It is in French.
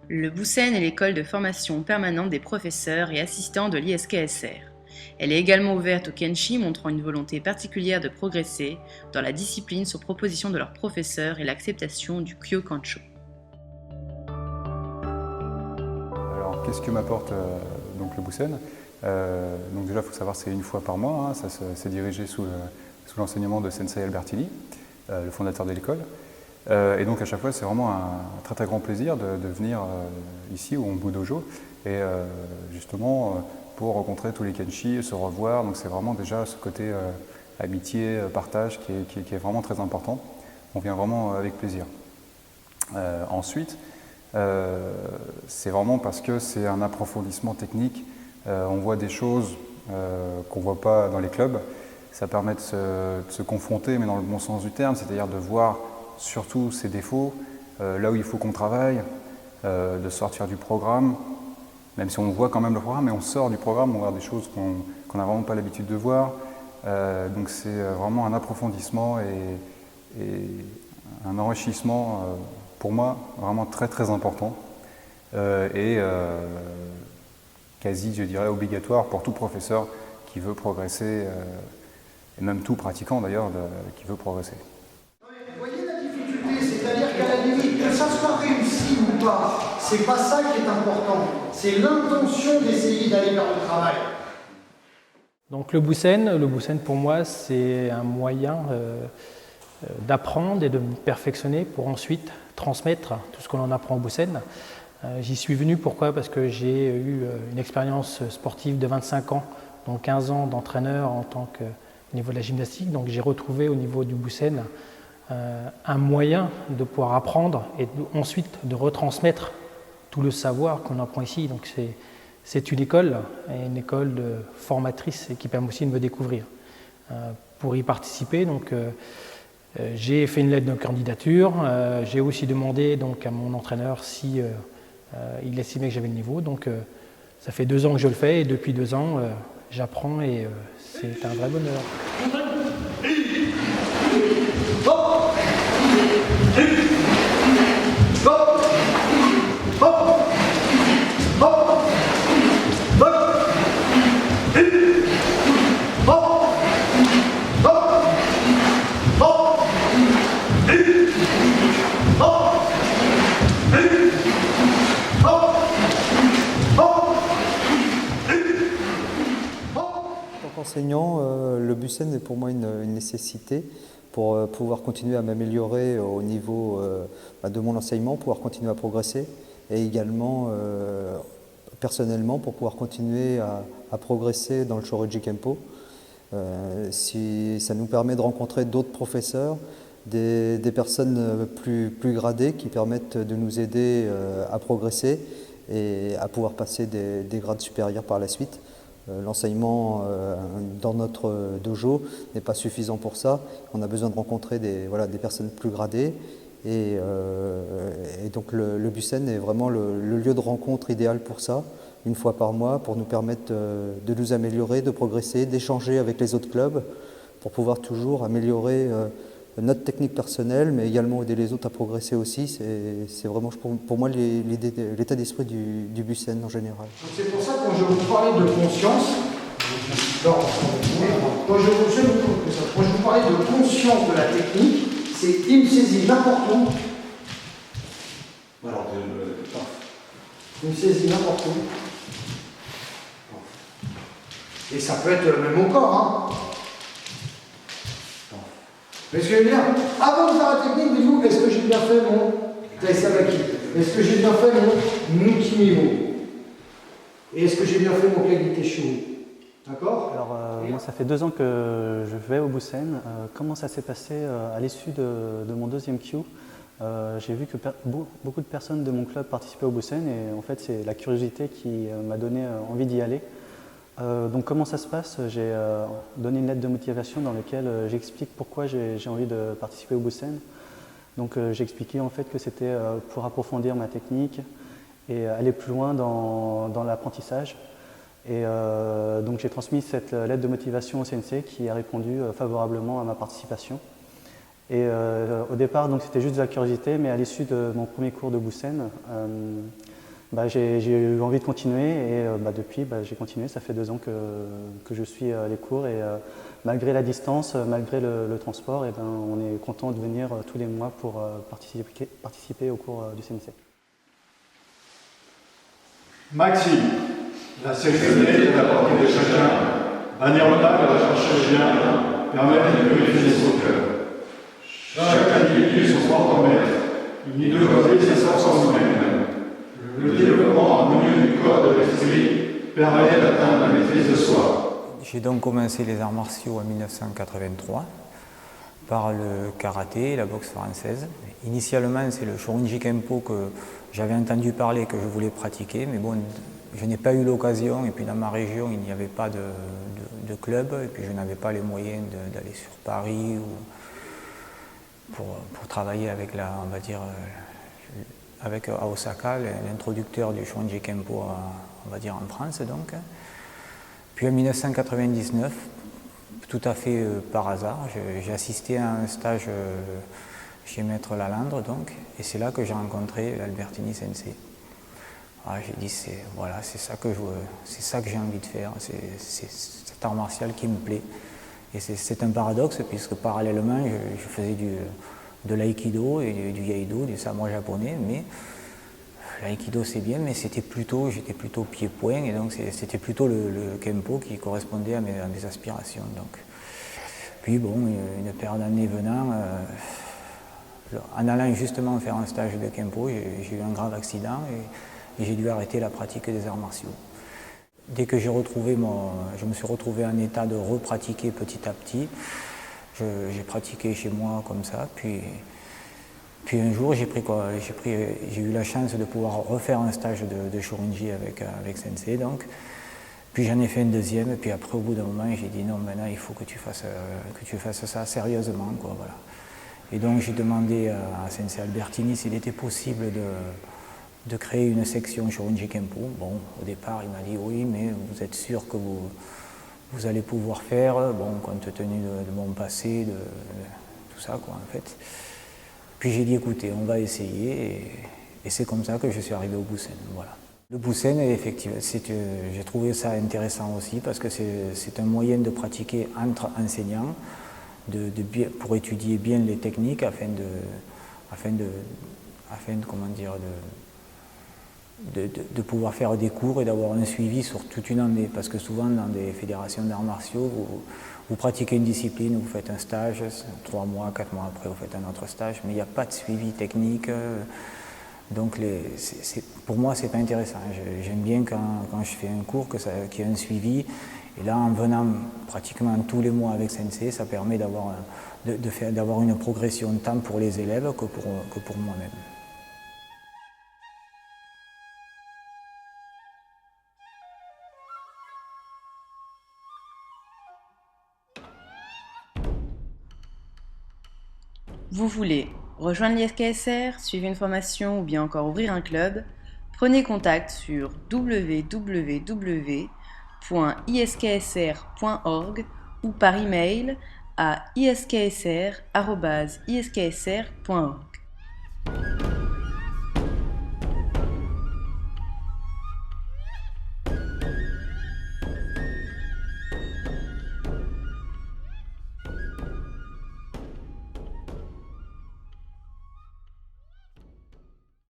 Le Boussen est l'école de formation permanente des professeurs et assistants de l'ISKSR. Elle est également ouverte aux Kenshi, montrant une volonté particulière de progresser dans la discipline sur proposition de leurs professeurs et l'acceptation du Kyokansho. Alors, qu'est-ce que m'apporte donc le Boussen Donc déjà, il faut savoir, c'est une fois par mois. Ça c'est dirigé sous l'enseignement de Sensei Albertini, le fondateur de l'école. Et donc à chaque fois, c'est vraiment un très très grand plaisir de venir ici au Hombu Dojo et justement pour rencontrer tous les Kenshi, se revoir. Donc c'est vraiment déjà ce côté amitié, partage qui est vraiment très important. On vient vraiment avec plaisir. Ensuite, c'est vraiment parce que c'est un approfondissement technique. On voit des choses qu'on ne voit pas dans les clubs. Ça permet de se confronter, mais dans le bon sens du terme, c'est-à-dire de voir surtout ses défauts, là où il faut qu'on travaille, de sortir du programme, même si on voit quand même le programme, mais on sort du programme, on voit des choses qu'on n'a vraiment pas l'habitude de voir. Donc c'est vraiment un approfondissement et un enrichissement, pour moi, vraiment très très important et quasi, je dirais, obligatoire pour tout professeur qui veut progresser, et même tout pratiquant d'ailleurs, qui veut progresser. C'est-à-dire qu'à la limite, que ça soit réussi ou pas, c'est pas ça qui est important. C'est l'intention d'essayer d'aller vers le travail. Donc le Boussen pour moi, c'est un moyen d'apprendre et de me perfectionner pour ensuite transmettre tout ce que l'on apprend au Boussen. J'y suis venu, pourquoi? Parce que j'ai eu une expérience sportive de 25 ans, dont 15 ans d'entraîneur en tant que au niveau de la gymnastique. Donc j'ai retrouvé au niveau du Boussen un moyen de pouvoir apprendre et ensuite de retransmettre tout le savoir qu'on apprend ici. Donc c'est une école formatrice et qui permet aussi de me découvrir. Pour y participer, donc, j'ai fait une lettre de candidature. J'ai aussi demandé donc, à mon entraîneur si il estimait que j'avais le niveau. Donc ça fait 2 ans que je le fais et depuis 2 ans, j'apprends et c'est un vrai bonheur. Enseignant, le Boussen est pour moi une nécessité pour pouvoir continuer à m'améliorer au niveau de mon enseignement, pouvoir continuer à progresser et également personnellement pour pouvoir continuer à progresser dans le Shorinji Kempo. Si ça nous permet de rencontrer d'autres professeurs, des personnes plus gradées qui permettent de nous aider à progresser et à pouvoir passer des grades supérieurs par la suite. L'enseignement dans notre dojo n'est pas suffisant pour ça. On a besoin de rencontrer des personnes plus gradées et donc le Boussen est vraiment le lieu de rencontre idéal pour ça, une fois par mois, pour nous permettre de nous améliorer, de progresser, d'échanger avec les autres clubs pour pouvoir toujours améliorer notre technique personnelle, mais également aider les autres à progresser aussi. C'est vraiment pour moi l'état d'esprit du Boussen en général. C'est pour ça que quand je vous parlais de conscience, quand je vous parlais de conscience de la technique, c'est il me saisit n'importe où. Voilà, il me saisit n'importe où. Et ça peut être même au corps, hein. Mais ce que je veux dire, avant de faire la technique, dites-vous, est-ce que j'ai bien fait mon Taisabaki? Est-ce que j'ai bien fait mon Mukimiwo? Et est-ce que j'ai bien fait mon Kagiteshu? D'accord? Alors, moi, ça fait 2 ans que je vais au Boussen. Comment ça s'est passé à l'issue de mon 2e Kyu? J'ai vu que beaucoup de personnes de mon club participaient au Boussen et en fait, c'est la curiosité qui m'a donné envie d'y aller. Donc comment ça se passe? J'ai donné une lettre de motivation dans laquelle j'explique pourquoi j'ai envie de participer au Boussen. Donc j'ai expliqué en fait que c'était pour approfondir ma technique et aller plus loin dans l'apprentissage. Et donc j'ai transmis cette lettre de motivation au sensei qui a répondu favorablement à ma participation. Et au départ, donc c'était juste de la curiosité, mais à l'issue de mon premier cours de Boussen, j'ai eu envie de continuer et depuis j'ai continué. Ça fait 2 ans que je suis les cours et malgré la distance, malgré le transport, on est content de venir tous les mois pour participer au cours du sensei. Maxime, la sécurité est à la portée de chacun. Bannir le mal, rechercher le bien, permettre de purifier son cœur. Chaque individu son propre maître, il n'y doit pas ses forces en lui-même. Le développement harmonieux du corps et de l'esprit permet d'atteindre la maîtrise de soi. J'ai donc commencé les arts martiaux en 1983 par le karaté et la boxe française. Initialement, c'est le Shorinji Kempo que j'avais entendu parler, que je voulais pratiquer, mais bon, je n'ai pas eu l'occasion, et puis dans ma région, il n'y avait pas de club, et puis je n'avais pas les moyens d'aller sur Paris ou pour travailler avec avec à Osaka, l'introducteur du Shorinji Kempo, on va dire en France donc. Puis en 1999, tout à fait par hasard, j'ai assisté à un stage chez Maître Lalande donc, et c'est là que j'ai rencontré l'Albertini Sensei. J'ai dit c'est ça que j'ai envie de faire, c'est cet art martial qui me plaît. Et c'est un paradoxe puisque parallèlement je faisais de l'aïkido et du iaido, du samoa japonais, mais l'aïkido c'est bien, mais j'étais plutôt pied-point et donc c'était plutôt le kempo qui correspondait à mes aspirations. Donc. Puis bon, une paire d'années venant, en allant justement faire un stage de kempo, j'ai eu un grave accident et j'ai dû arrêter la pratique des arts martiaux. Dès que je me suis retrouvé en état de repratiquer petit à petit, j'ai pratiqué chez moi comme ça, puis un jour j'ai eu la chance de pouvoir refaire un stage de Shorinji avec Sensei donc. Puis j'en ai fait un deuxième, et puis après au bout d'un moment j'ai dit non, maintenant il faut que tu fasses ça sérieusement quoi, voilà. Et donc j'ai demandé à Sensei Albertini s'il était possible de créer une section Shorinji Kempo. Bon, au départ il m'a dit oui, mais vous êtes sûr que vous allez pouvoir faire, bon, compte tenu de mon passé, de tout ça quoi en fait. Puis j'ai dit écoutez, on va essayer, et c'est comme ça que je suis arrivé au Boussen, voilà. Le Boussen, effectivement, j'ai trouvé ça intéressant aussi parce que c'est un moyen de pratiquer entre enseignants, pour étudier bien les techniques afin de pouvoir faire des cours et d'avoir un suivi sur toute une année. Parce que souvent dans des fédérations d'arts martiaux, vous pratiquez une discipline, vous faites un stage, 3 mois, 4 mois après vous faites un autre stage, mais il n'y a pas de suivi technique. Donc pour moi c'est pas intéressant. J'aime bien quand je fais un cours qu'il y ait un suivi. Et là en venant pratiquement tous les mois avec Sensei, ça permet d'avoir une progression tant pour les élèves que pour moi-même. Vous voulez rejoindre l'ISKSR, suivre une formation ou bien encore ouvrir un club? Prenez contact sur www.isksr.org ou par email à isksr@isksr.org.